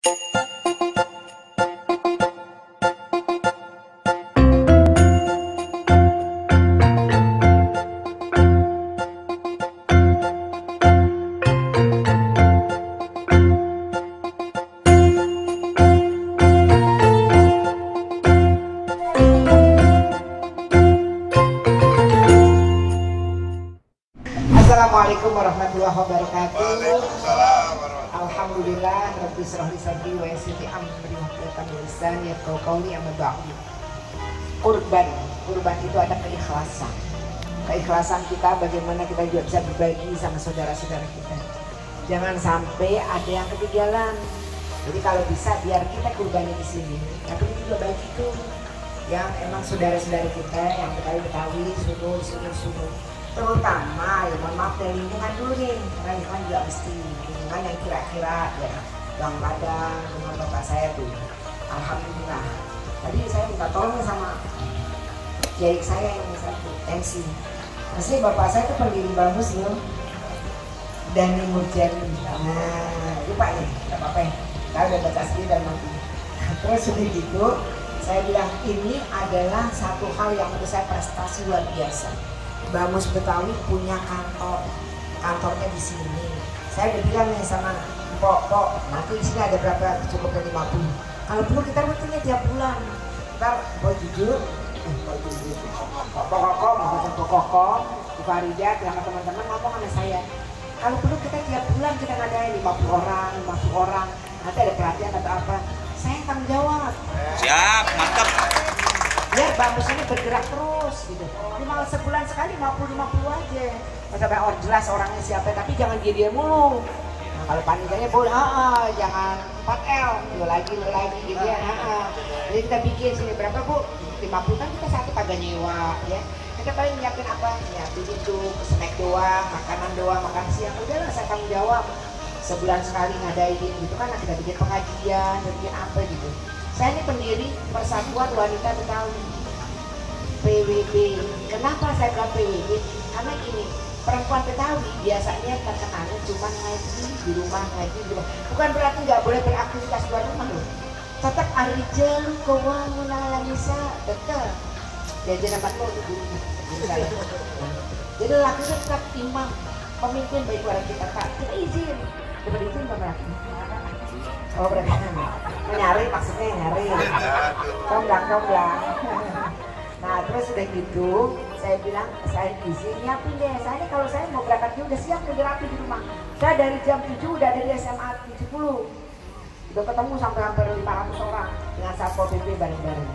Assalamualaikum warahmatullahi wabarakatuh. Alhamdulillah Rabbi shrah li sadri wa yassir li amri wahlul lisani yafqahu qawli amma ba'du. Kurban itu ada keikhlasan. Keikhlasan kita bagaimana kita juga bisa berbagi sama saudara-saudara kita. Jangan sampai ada yang ketinggalan. Jadi kalau bisa biar kita kurbannya di sini, tapi kita juga bagi tuh yang emang saudara-saudara kita yang Betawi, Sunu. Terutama ya mohon maaf dari lingkungan dulu nih, karena lingkungan juga mesti lingkungan yang kira-kira ya Bang Padang, dengan bapak saya tuh alhamdulillah. Tadi saya minta tolong sama kiai saya yang satu MC. Asli bapak saya tuh pendiri bagus loh, dan Murjani. Nah lupa nih, nggak apa-apa ya, saya udah baca sendiri dan mati. Terus sudah gitu saya bilang ini adalah satu hal yang menurut saya prestasi luar biasa. Bamus Betawi punya kantornya di sini. Saya udah bilang nih sama Pok, nanti di sini ada berapa, cukup 50. Kalau perlu kita rutinnya tiap bulan. Ntar Pok Kokom, Bu Farida, sama teman-teman ngomong sama saya. Kalau perlu kita tiap bulan kita ngadain 50 orang. Nanti ada pelatihan atau apa. Saya tanggung jawab. Siap, mantap. Biar bamus ini bergerak terus gitu. Minimal sebulan sekali 50 aja. Sampai jelas orangnya siapa, tapi jangan dia mulu. Nah, kalau panitianya boleh, jangan 4L, lo lagi gitu ya. Jadi kita bikin sini berapa Bu? 50 kan kita satu kagak nyewa ya. Kita paling nyiapin apa? Nyiapin itu, snack doang, makanan doang, makan siang. Udahlah saya tanggung jawab. Sebulan sekali ngadain gitu kan, kita bikin pengajian, bikin apa gitu. Saya ini pendiri Persatuan Wanita Betawi PWB. Kenapa saya bilang PWB? Karena gini, perempuan Betawi biasanya terkenalnya cuma ngaji di rumah. Bukan berarti nggak boleh beraktivitas luar rumah loh. Tetap ar-rijalu qawwamuna 'alan nisa, betul. Jajan apa tuh guru saya. Jadi laki itu tetap imam, pemimpin bagi keluarga kita. Kita izin, diberi izin berarti. Oh berarti menyari, maksudnya nyari. Comblang. Nah terus udah gitu, saya bilang saya izin nyiapin deh. Saya ini kalau saya mau berangkat udah siap, udah rapi di rumah. Saya dari jam 7 udah dari SMA 70. Udah ketemu sampai hampir 500 orang dengan Satpol PP bareng-bareng.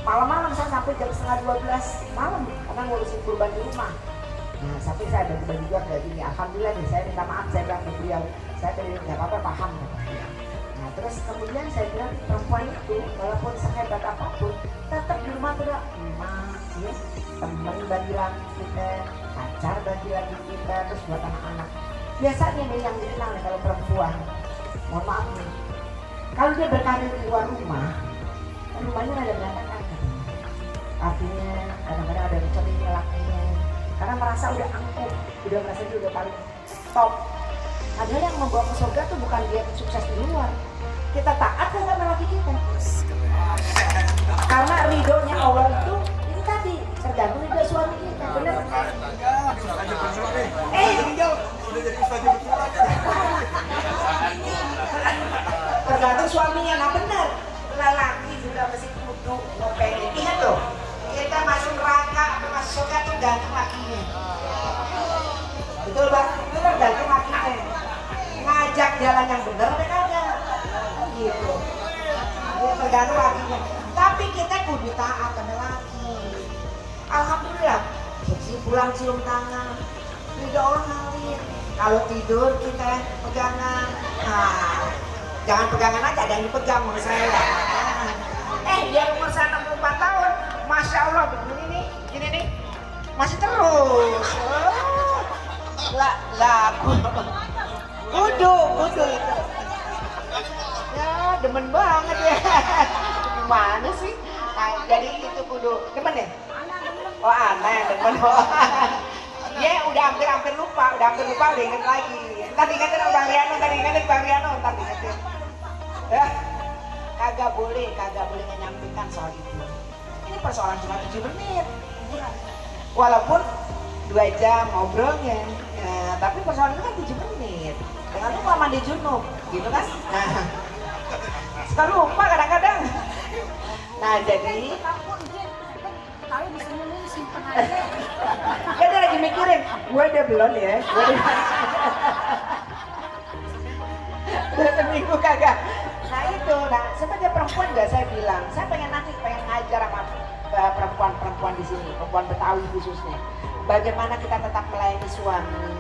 Malam-malam saya sampai jam setengah 12 malam karena ngurusin kurban di rumah. Nah sampai saya bagi-bagi juga kayak gini. Alhamdulillah nih, saya minta maaf, saya bilang ke beliau, saya tadi nggak apa-apa, paham. Nah terus kemudian saya bilang perempuan itu walaupun sehebat apapun tetap di rumah tuh emak ya, teman bagi lagi kita, pacar bagi lagi kita, terus buat anak-anak. Biasanya nih yang dikenal nih kalau perempuan, mohon maaf nih, kalau dia berkarir di luar rumah, rumahnya ada berantakan. Artinya kadang-kadang ada yang cering lakinya karena merasa udah angkuh, udah merasa dia udah paling top. Padahal yang membawa ke surga tuh bukan dia sukses di luar, kita taat sama laki kita. Karena ridhonya Allah itu ini tadi tergantung ridho suami kita, benar? Tergantung suaminya, nah benar. Lelaki juga mesti kudu ngopeni. Ingat loh, kita masuk neraka, masuk surga tuh gantung lakinya. Betul Bang? Benar, gantung lakinya. Ngajak jalan yang benar mereka ada gitu. Dia tergantung lakinya. Tapi kita kudu taat sama laki. Alhamdulillah, pulang cium tangan. Ridho Allah ngalir. Kalau tidur kita pegangan. Nah, jangan pegangan aja, ada yang dipegang menurut saya. Dia umur saya 64 tahun, masya Allah begini nih, masih terus. Kudu itu. Ya demen banget ya. Gimana sih? Nah, jadi itu kudu demen ya? Oh aneh demen. Dia udah hampir lupa, udah inget lagi. Ntar ingetin Bang Riano, ntar ingetin. Kagak boleh menyampaikan soal itu. Ini persoalan cuma 7 menit. Walaupun 2 jam ngobrolnya, ya, tapi persoalan itu kan 7 menit. Dengan lu mau mandi junub, gitu kan? Nah, suka lupa kadang-kadang. Nah, jadi Kalau di sini simpen aja. kan dia lagi mikirin, gue udah belum ya, udah seminggu kagak. Nah itu, sebagai perempuan nggak saya bilang, saya pengen ngajar sama perempuan di sini, perempuan Betawi khususnya, bagaimana kita tetap melayani suami.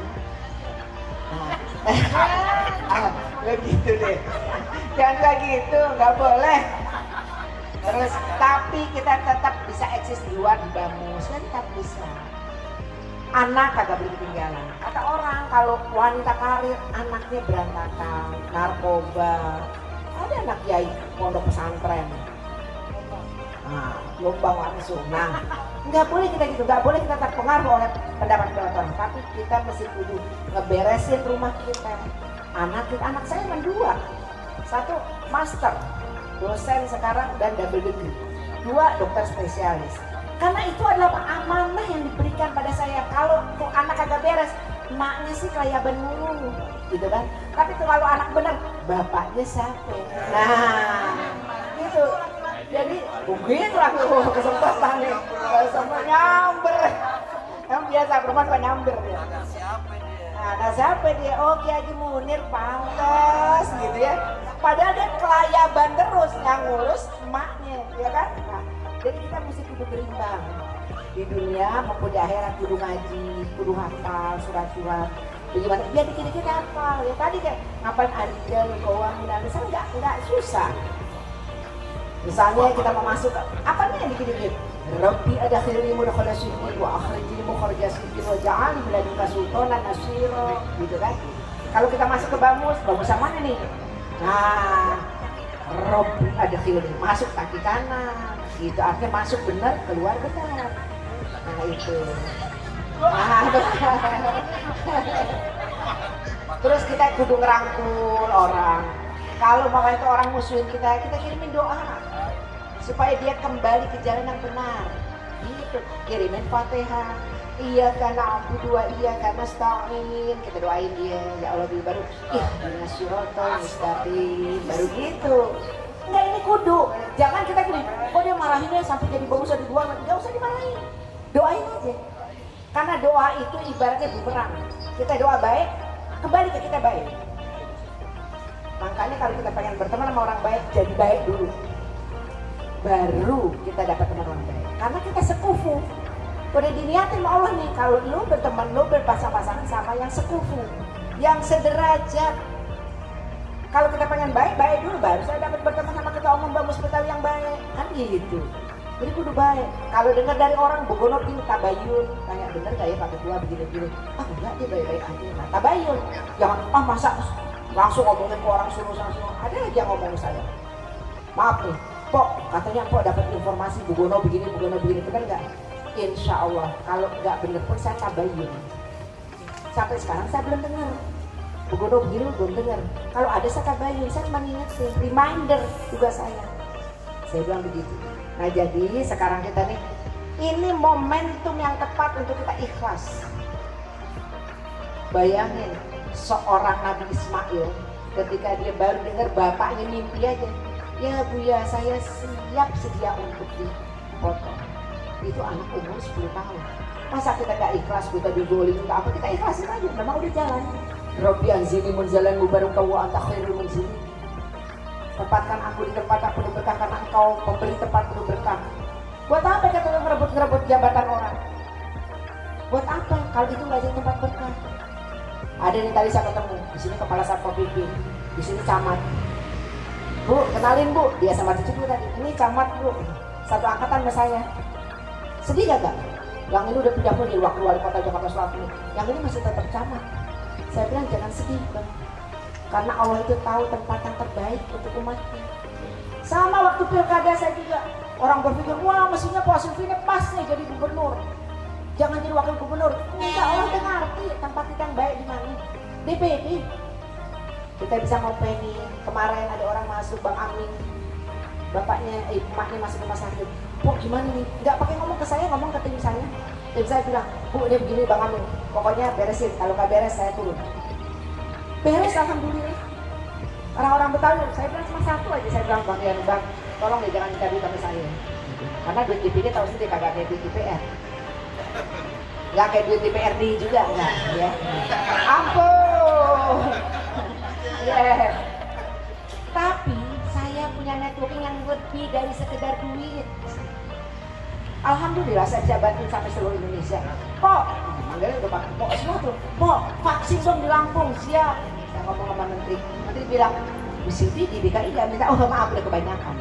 Begitu deh, jangan kayak gitu, nggak boleh. Terus tapi kita tetap bisa eksis di luar di Bamus, kan tetap bisa. Anak kagak boleh ketinggalan. Kata orang kalau wanita karir anaknya berantakan, narkoba. Ada anak kiai pondok pesantren. Nah, lomba langsung. Nah, nggak boleh kita gitu, nggak boleh kita terpengaruh oleh pendapat orang. Tapi kita mesti kudu ngeberesin rumah kita. Anak saya mendua, 1 master, dosen sekarang dan double degree, 2 dokter spesialis. Karena itu adalah amanah yang diberikan pada saya. Kalau tuh anak agak beres, emaknya sih kelayaban mulu, gitu kan. Tapi tuh kalau anak bener, bapaknya siapa? Nah, gitu. Jadi begitu aku kesempatan nih, sama nyamber. Yang biasa perempuan kan nyamber ya. Ada siapa dia? Oh, Ki Haji Munir pantas gitu ya. Padahal dia kelayaban terus, yang ngurus emaknya, ya kan? Nah, jadi kita mesti kudu berimbang di dunia maupun di akhirat, kudu ngaji, kudu hafal surat-surat. Bagaimana? Biar dikit-dikit hafal. Ya tadi kayak ngapain arijal, keuangan, dan misalnya nggak susah. Misalnya kita mau masuk, apa nih yang dikit-dikit? Rabbi adkhilni mudkhala sidqin wa akhrijni mukhraja sidqin wa ja'alni min ladunka sultanan nasira, gitu kan. Kalau kita masuk ke Bamus yang mana nih? Nah, Rabbi adkhilni, masuk kaki kanan, gitu artinya masuk benar, keluar benar. Nah itu. Nah, terus kita kudu ngerangkul orang. Kalau makanya itu orang musuhin kita kirimin doa supaya dia kembali ke jalan yang benar. Gitu, kirimin Fatihah. Iya karena aku dua, iya karena nasta'in. Kita doain dia, ya Allah baru ihdinas siratal mustaqim. Baru gitu. Enggak, ini kudu. Jangan kita gini, kok dia marahinnya sampai jadi bagus di gua, enggak usah dimarahin. Doain aja. Karena doa itu ibaratnya bumerang. Kita doa baik, kembali ke kita baik. Makanya kalau kita pengen berteman sama orang baik, jadi baik dulu. Baru kita dapat teman orang baik. Karena kita sekufu. Udah diniatin sama Allah nih, kalau lu berteman, lu berpasang-pasangan sama yang sekufu, yang sederajat. Kalau kita pengen baik dulu, baru saya dapat berteman sama ketua umum Bamus Betawi yang baik. Kan gitu. Jadi kudu baik. Kalau dengar dari orang Bogono ini tabayun, tanya bener gak ya Pak Ketua begini-begini? Ah enggak, dia baik-baik aja. Nah tabayun, jangan masa langsung ngomongin ke orang suruh. Ada lagi yang ngomong saya. Maaf nih, Pok, katanya Pok dapat informasi Bogono begini, benar nggak? Insya Allah, kalau nggak bener pun saya tabayun. Sampai sekarang saya belum dengar. Bogono begini belum dengar. Kalau ada saya tabayun, saya cuma ngingetin, reminder juga saya. Saya bilang begitu. Nah jadi sekarang kita nih, ini momentum yang tepat untuk kita ikhlas. Bayangin, seorang Nabi Ismail ketika dia baru dengar bapaknya mimpi aja, ya Buya saya siap sedia untuk dipotong. Itu anak umur 10 tahun. Masa kita gak ikhlas, kita digolin, kita apa, kita ikhlasin aja, memang udah jalan. Rabbi anzini munzalan mubarakah wa anta khairul munzilin. Tempatkan aku di tempat aku berkah karena engkau pemberi tempat penuh berkah. Buat apa kita ngerebut jabatan orang? Buat apa kalau itu gak jadi tempat berkah? Ada nih tadi saya ketemu, di sini kepala Satpol PP, di sini camat. Bu, kenalin Bu, dia sama cucu tadi. Ini camat Bu, satu angkatan sama saya. Sedih gak? Yang ini udah pindah pun di waktu wali kota Jakarta Selatan. Yang ini masih tetap camat. Saya bilang jangan sedih Bang, karena Allah itu tahu tempat yang terbaik untuk umatnya. Sama waktu pilkada saya juga, orang berpikir wah mestinya Pak Silvi ini pas nih jadi gubernur. Jangan jadi wakil gubernur. Enggak, Allah udah ngerti tempat kita yang baik di mana. DPD. kita bisa ngopeni. Kemarin ada orang masuk, Bang Amin, bapaknya, emaknya masuk rumah sakit. Kok gimana nih? Nggak pakai ngomong ke saya, ngomong ke tim saya. Tim saya bilang, Bu ini begini Bang Amin, pokoknya beresin, kalau nggak beres saya turun. Beres, alhamdulillah. Orang-orang Betawi, saya bilang cuma satu aja, saya bilang Bang Rian, Bang, tolong ya jangan minta duit sama saya. Karena duit DPD tahu sendiri kagak kayak duit DPR. Nggak kayak duit DPRD juga, enggak ya. Ampun. Yeah. Tapi saya punya networking yang lebih dari sekedar duit. Alhamdulillah saya bisa bantu sampai seluruh Indonesia. Pok, manggilnya udah pakai pok semua tuh. Pok, vaksin dong di Lampung, siap. Saya ngomong sama menteri. Menteri bilang, di sini di DKI ya minta, oh maaf udah kebanyakan.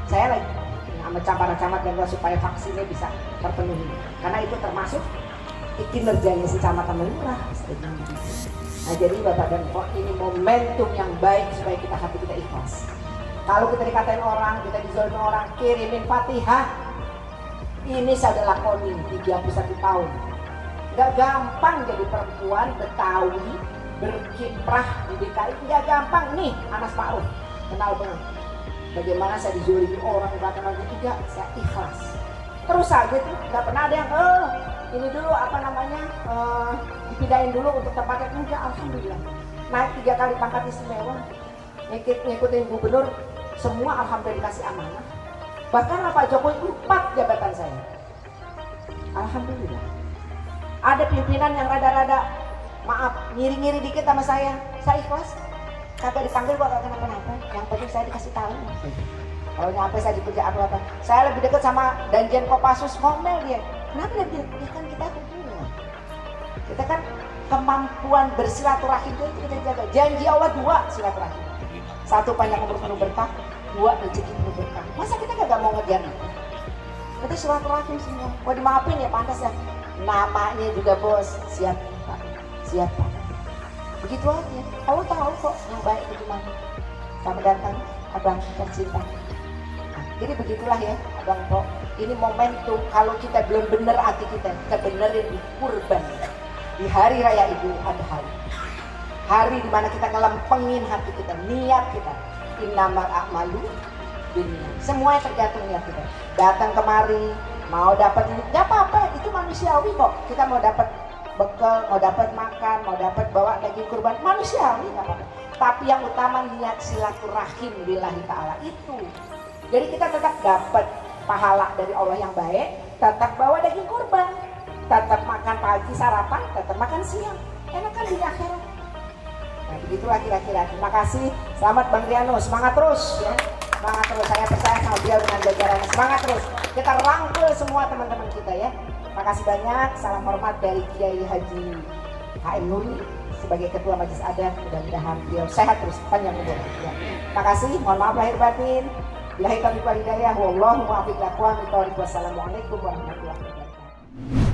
Saya lagi sama camat-camat dan supaya vaksinnya bisa terpenuhi. Karena itu termasuk kinerjanya si camat sama lurah. Nah jadi Bapak dan Ibu, ini momentum yang baik supaya kita hati kita ikhlas. Kalau kita dikatain orang, kita dizolimi orang, kirimin Fatihah. Ini saya udah lakonin 31 tahun. Gak gampang jadi perempuan Betawi berkiprah di DKI, gak gampang. Nih Anas Ma'ruf, kenal banget. Bagaimana saya dizolimi orang, bahkan lagi tidak, saya ikhlas. Terus aja tuh, gak pernah ada yang ini dulu apa namanya dipindahin dulu untuk tempatnya. Enggak, alhamdulillah. Naik 3 kali pangkat istimewa, ngikutin gubernur, semua alhamdulillah dikasih amanah. Bahkan Pak Jokowi 4 jabatan saya. Alhamdulillah. Ada pimpinan yang rada-rada maaf, ngiri-ngiri dikit sama saya ikhlas. Kagak dipanggil gua kagak kenapa-napa. Yang penting saya dikasih tahu. Kalau nyampe saya di kerjaan apa, saya lebih dekat sama Danjen Kopassus, ngomel dia. Kenapa dia bilang? Ya kan kita hubungan. Kita kan kemampuan bersilaturahim itu kita jaga. Janji Allah 2 silaturahim. 1 panjang umur penuh berkah, 2 rezeki penuh berkah. Masa kita gak mau ngejar itu? Kita silaturahim semua. Wah dimaafin ya pantas ya. Namanya juga bos, siap Pak, siap Pak. Begitu aja. Allah tahu kok yang baik itu gimana. Selamat datang Abang tercinta. Nah, jadi begitulah ya Abang Pok. Ini momentum kalau kita belum bener hati kita benerin di kurban. Di hari raya Idul Adha. Hari dimana kita ngelempengin hati kita, niat kita. Innamal a'malu binniyat. Semuanya tergantung niat kita. Datang kemari, mau dapat ini, nggak apa-apa, itu manusiawi kok. Kita mau dapat bekal, mau dapat makan, mau dapat bawa daging kurban, manusiawi nggak apa-apa. Tapi yang utama niat silaturahim lillahi ta'ala itu. Jadi kita tetap dapat pahala dari Allah yang baik, tetap bawa daging kurban, tetap makan pagi sarapan, tetap makan siang, enak kan di akhirat. Nah begitulah kira-kira. Terima kasih, selamat Bang Riano, semangat terus ya, semangat terus. Saya percaya sama beliau dengan jajarannya, semangat terus. Kita rangkul semua teman-teman kita ya. Terima kasih banyak, salam hormat dari Kiai Haji HM Nuri sebagai Ketua Majelis Adat. Mudah-mudahan beliau sehat terus, panjang umur ya. Terima kasih, mohon maaf lahir batin. Billahi taufiq wal hidayah, wallahu muwaffiq. Wassalamualaikum warahmatullahi wabarakatuh.